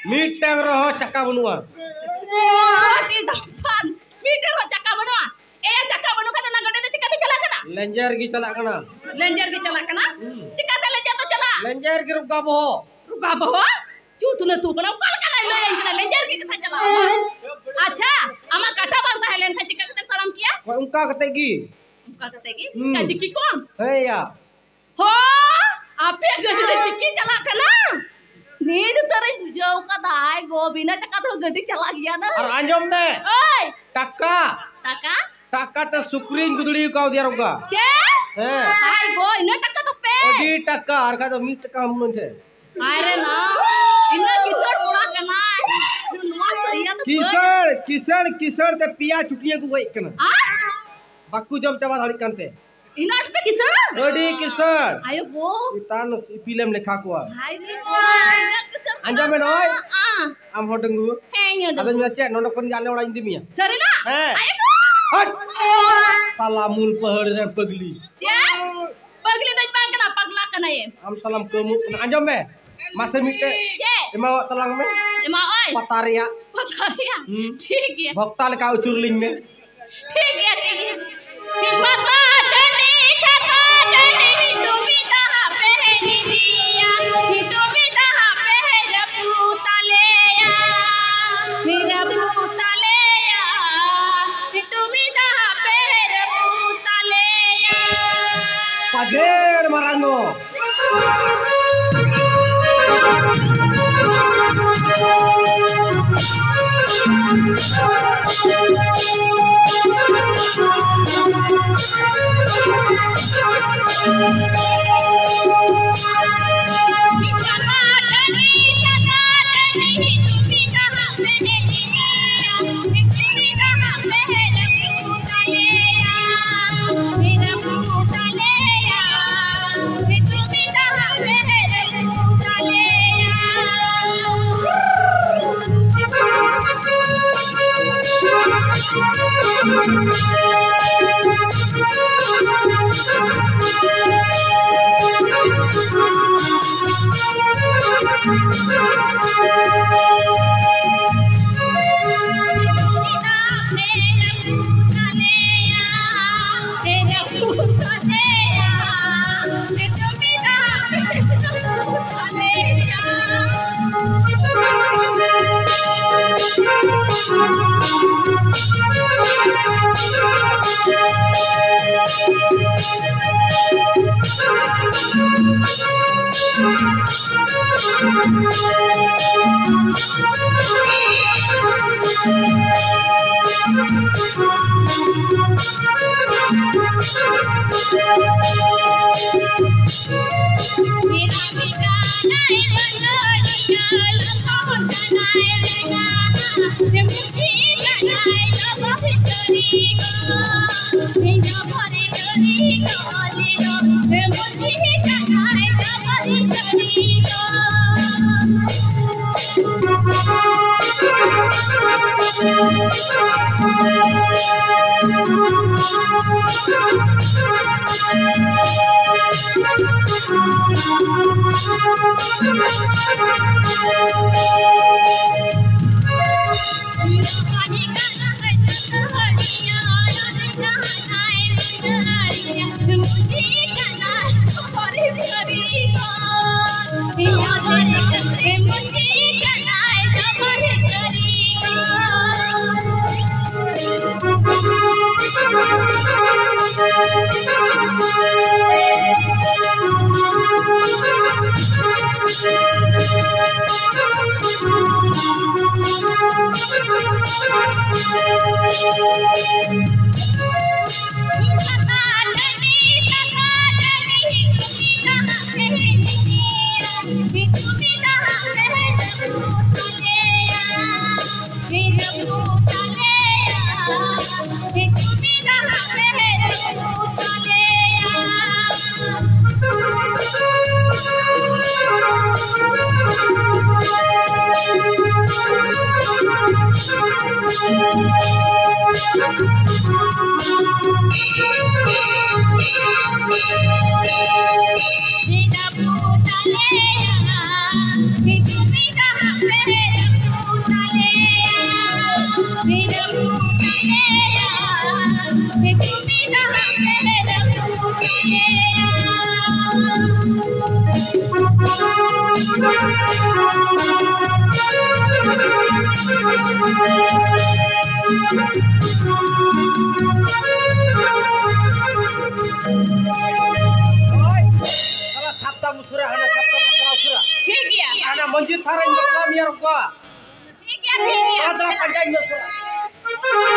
Mid time roh cakap benua. Di depan. Mikir kok cakap benua. Cakap benua kan nang gede cakap di celak kana. Lenjer gi celak kana. Lenjer di celak kana. Cakap ta lenjer to celak. Lenjer gi ruga boh. Ruga boh? Cu tu na tu kana kal kana lenjer gi kata celak. अच्छा ama kata bang ta helen khachi ka taram kiya Kau ungka kata gi. Ungka kata gi ka jiki kon Hey ya. हो आपे गड्डी चिक्की चला kana नींद तरे बुझाओ का दाई गोबिना चका तो गड्डी चला गया ना Ar anjom deh. ओए Taka. taka Ta sukrin guduli kau dia ruga. che hai go ina taka to pe Odi taka har ka to mid taka mun the. अरे ना ina किशोर पूरा करना है नुआ सही तो Kisar te piya chutiya ku goi kana. Baku jom chaba dhali kante. ina पे किशोर Odi kisar. आयो गो Itan film lekha kuwa. हाय रे ina Kishore Anjom men oi. Am hodenggu. hey nya Ada nyacet nonok kon jale orang indi mia. सरी ना आयो गो Hot. Salamul pahar dan pagli. che pagli dai bang kana pagla kana ye Am salam kamu. Anjom me. Masa mite. che Emau telang me. एमा ओए Pataria. पता नहीं ठीक है Bhokta lekha ucurling me. ठीक है कि पता दनी छका दनी तुमी कहा पहनी दिया कि तुमी कहा पहर पुतलेया मेरा पुतलेया कि तुमी कहा पहर पुतलेया Pager marango. Salah sabta musura hana sabta musura usura. ठीक गया Hana manjit tharai maklam yar gua. ठीक गया Adra panjai musura.